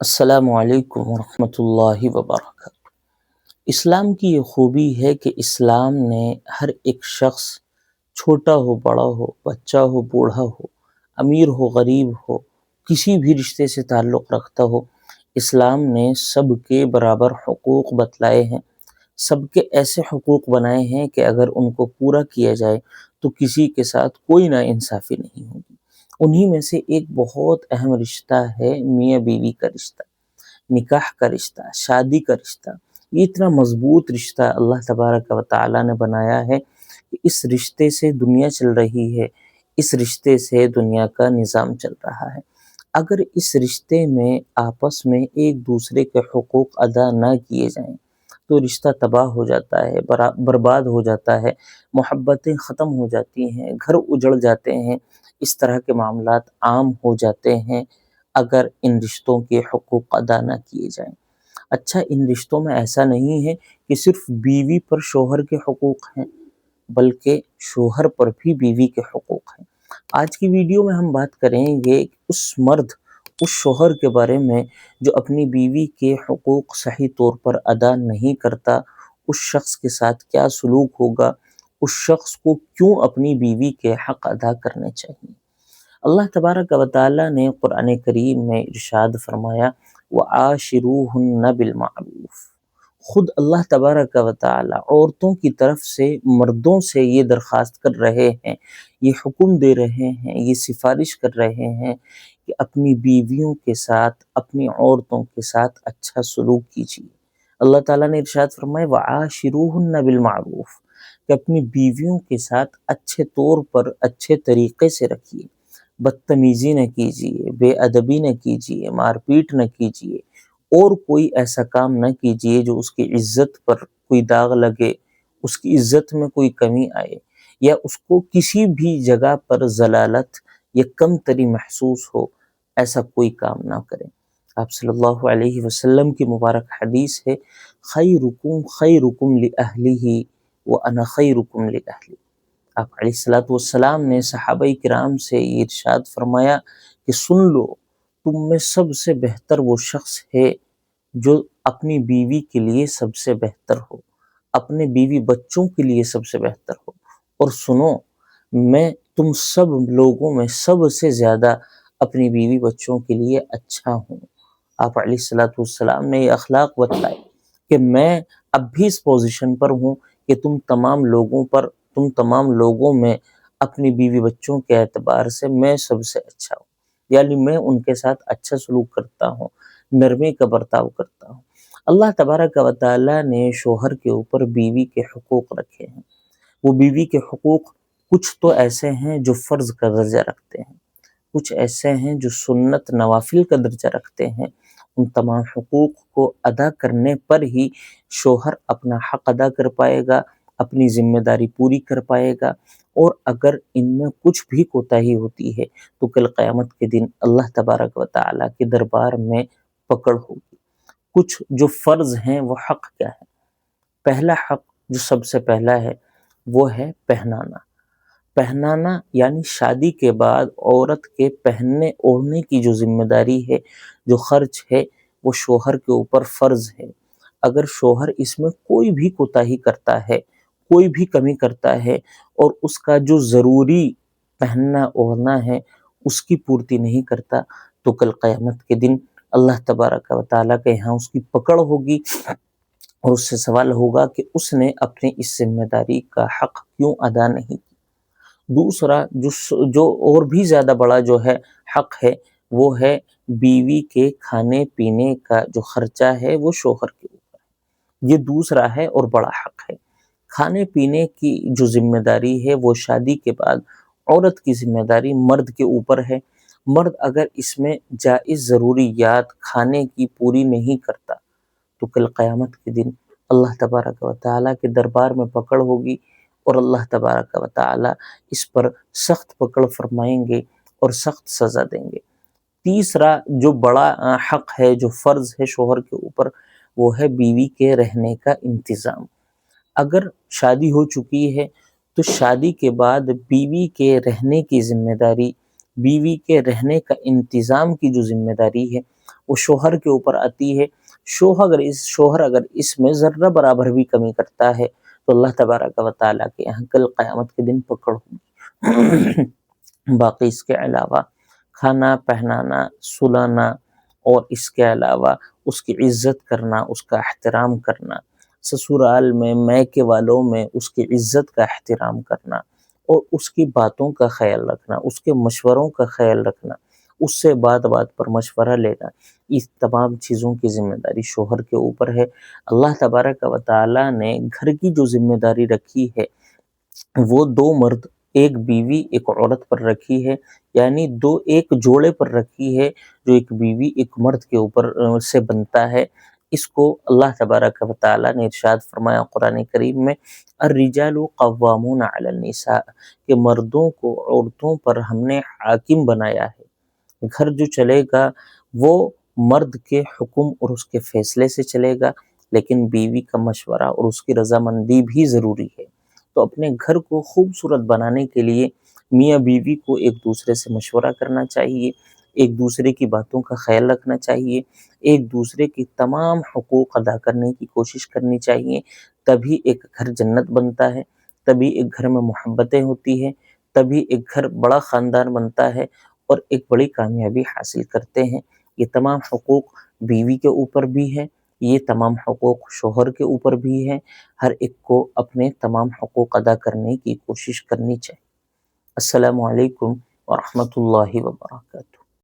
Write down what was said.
السلام علیکم ورحمۃ اللہ وبرکاتہ۔ اسلام کی یہ خوبی ہے کہ اسلام نے ہر ایک شخص، چھوٹا ہو بڑا ہو، بچہ ہو بوڑھا ہو، امیر ہو غریب ہو، کسی بھی رشتے سے تعلق رکھتا ہو، اسلام نے سب کے برابر حقوق بتلائے ہیں، سب کے ایسے حقوق بنائے ہیں کہ اگر ان کو پورا کیا جائے تو کسی کے ساتھ کوئی ناانصافی نہیں ہوگی۔ انہی میں سے ایک بہت اہم رشتہ ہے میاں بیوی کا رشتہ، نکاح کا رشتہ، شادی کا رشتہ۔ یہ اتنا مضبوط رشتہ اللہ تبارک و تعالیٰ نے بنایا ہے کہ اس رشتے سے دنیا چل رہی ہے، اس رشتے سے دنیا کا نظام چل رہا ہے۔ اگر اس رشتے میں آپس میں ایک دوسرے کے حقوق ادا نہ کیے جائیں تو رشتہ تباہ ہو جاتا ہے، برباد ہو جاتا ہے، محبتیں ختم ہو جاتی ہیں، گھر اجڑ جاتے ہیں، اس طرح کے معاملات عام ہو جاتے ہیں اگر ان رشتوں کے حقوق ادا نہ کیے جائیں۔ اچھا، ان رشتوں میں ایسا نہیں ہے کہ صرف بیوی پر شوہر کے حقوق ہیں، بلکہ شوہر پر بھی بیوی کے حقوق ہیں۔ آج کی ویڈیو میں ہم بات کریں گے کہ اس مرد، اس شوہر کے بارے میں جو اپنی بیوی کے حقوق صحیح طور پر ادا نہیں کرتا، اس شخص کے ساتھ کیا سلوک ہوگا، اس شخص کو کیوں اپنی بیوی کے حق ادا کرنے چاہیے۔ اللہ تبارک و تعالیٰ نے قرآن کریم میں ارشاد فرمایا وَعَاشِرُوهُنَّ بِالْمَعْرُوفِ۔ خود اللہ تبارک و تعالیٰ عورتوں کی طرف سے مردوں سے یہ درخواست کر رہے ہیں، یہ حکم دے رہے ہیں، یہ سفارش کر رہے ہیں کہ اپنی بیویوں کے ساتھ، اپنی عورتوں کے ساتھ اچھا سلوک کیجیے۔ اللہ تعالیٰ نے ارشاد فرمایا وَعَاشِرُوهُنَّ بِالْمَعْرُوفِ کہ اپنی بیویوں کے ساتھ اچھے طور پر، اچھے طریقے سے رکھیے، بدتمیزی نہ کیجیے، بے ادبی نہ کیجیے، مار پیٹ نہ کیجیے، اور کوئی ایسا کام نہ کیجیے جو اس کی عزت پر کوئی داغ لگے، اس کی عزت میں کوئی کمی آئے، یا اس کو کسی بھی جگہ پر ذلالت یا کم تری محسوس ہو، ایسا کوئی کام نہ کریں۔ آپ صلی اللہ علیہ وسلم کی مبارک حدیث ہے خیرکم خیرکم لأہلہ وَأَنَا خَيْرُكُمْ لِأَهْلِي۔ آپ علیہ السلام نے صحابہ کرام سے یہ ارشاد فرمایا کہ سن لو، تم میں سب سے بہتر وہ شخص ہے جو اپنی بیوی کے لیے سب سے بہتر ہو، اپنے بیوی بچوں کے لیے سب سے بہتر ہو، اور سنو، میں تم سب لوگوں میں سب سے زیادہ اپنی بیوی بچوں کے لیے اچھا ہوں۔ آپ علیہ السلام نے یہ اخلاق بتلائے کہ میں اب بھی اس پوزیشن پر ہوں کہ تم تمام لوگوں میں اپنی بیوی بچوں کے اعتبار سے میں سب سے اچھا ہوں، یعنی میں ان کے ساتھ اچھا سلوک کرتا ہوں، نرمی کا برتاؤ کرتا ہوں۔ اللہ تبارک و تعالیٰ نے شوہر کے اوپر بیوی کے حقوق رکھے ہیں۔ وہ بیوی کے حقوق کچھ تو ایسے ہیں جو فرض کا درجہ رکھتے ہیں، کچھ ایسے ہیں جو سنت نوافل کا درجہ رکھتے ہیں۔ ان تمام حقوق کو ادا کرنے پر ہی شوہر اپنا حق ادا کر پائے گا، اپنی ذمہ داری پوری کر پائے گا، اور اگر ان میں کچھ بھی کوتاہی ہوتی ہے تو کل قیامت کے دن اللہ تبارک و تعالیٰ کے دربار میں پکڑ ہوگی۔ کچھ جو فرض ہیں وہ حق کیا ہے؟ پہلا حق جو سب سے پہلا ہے وہ ہے پہنانا۔ پہنانا یعنی شادی کے بعد عورت کے پہننے اوڑھنے کی جو ذمہ داری ہے، جو خرچ ہے، وہ شوہر کے اوپر فرض ہے۔ اگر شوہر اس میں کوئی بھی کوتاہی کرتا ہے، کوئی بھی کمی کرتا ہے، اور اس کا جو ضروری پہننا اوڑھنا ہے اس کی پورتی نہیں کرتا، تو کل قیامت کے دن اللہ تبارک و تعالیٰ کے یہاں اس کی پکڑ ہوگی، اور اس سے سوال ہوگا کہ اس نے اپنی اس ذمہ داری کا حق کیوں ادا نہیں کیا۔ دوسرا جو اور بھی زیادہ بڑا جو ہے حق ہے، وہ ہے بیوی کے کھانے پینے کا جو خرچہ ہے وہ شوہر کے اوپر ہے۔ یہ دوسرا ہے اور بڑا حق ہے۔ کھانے پینے کی جو ذمہ داری ہے وہ شادی کے بعد عورت کی ذمہ داری مرد کے اوپر ہے۔ مرد اگر اس میں جائز ضروریات کھانے کی پوری نہیں کرتا تو کل قیامت کے دن اللہ تبارک و تعالیٰ کے دربار میں پکڑ ہوگی، اور اللہ تبارک و تعالیٰ اس پر سخت پکڑ فرمائیں گے اور سخت سزا دیں گے۔ تیسرا جو بڑا حق ہے، جو فرض ہے شوہر کے اوپر، وہ ہے بیوی کے رہنے کا انتظام۔ اگر شادی ہو چکی ہے تو شادی کے بعد بیوی کے رہنے کی ذمہ داری، بیوی کے رہنے کا انتظام کی جو ذمہ داری ہے وہ شوہر کے اوپر آتی ہے۔ شوہر اگر اس میں ذرہ برابر بھی کمی کرتا ہے تو اللہ تبارک و تعالیٰ کے یہاں کل قیامت کے دن پکڑ ہوگی۔ باقی اس کے علاوہ کھانا پہنانا، سلانا، اور اس کے علاوہ اس کی عزت کرنا، اس کا احترام کرنا، سسرال میں میکے والوں میں اس کی عزت کا احترام کرنا، اور اس کی باتوں کا خیال رکھنا، اس کے مشوروں کا خیال رکھنا، اس سے بات بات پر مشورہ لینا، اس تمام چیزوں کی ذمہ داری شوہر کے اوپر ہے۔ اللہ تبارک و تعالیٰ نے گھر کی جو ذمہ داری رکھی ہے وہ دو مرد ایک بیوی ایک عورت پر رکھی ہے، یعنی ایک جوڑے پر رکھی ہے، جو ایک بیوی ایک مرد کے اوپر سے بنتا ہے۔ اس کو اللہ تبارک و تعالیٰ نے ارشاد فرمایا قرآن کریم میں، الرجال قوامون علی النساء، کہ مردوں کو عورتوں پر ہم نے حاکم بنایا ہے۔ گھر جو چلے گا وہ مرد کے حکم اور اس کے فیصلے سے چلے گا، لیکن بیوی کا مشورہ اور اس کی رضامندی بھی ضروری ہے۔ تو اپنے گھر کو خوبصورت بنانے کے لیے میاں بیوی کو ایک دوسرے سے مشورہ کرنا چاہیے، ایک دوسرے کی باتوں کا خیال رکھنا چاہیے، ایک دوسرے کی تمام حقوق ادا کرنے کی کوشش کرنی چاہیے، تبھی ایک گھر جنت بنتا ہے، تبھی ایک گھر میں محبتیں ہوتی ہیں، تبھی ایک گھر بڑا خاندان بنتا ہے اور ایک بڑی کامیابی حاصل کرتے ہیں۔ یہ تمام حقوق بیوی کے اوپر بھی ہے، یہ تمام حقوق شوہر کے اوپر بھی ہے۔ ہر ایک کو اپنے تمام حقوق ادا کرنے کی کوشش کرنی چاہیے۔ السلام علیکم ورحمۃ اللہ وبرکاتہ۔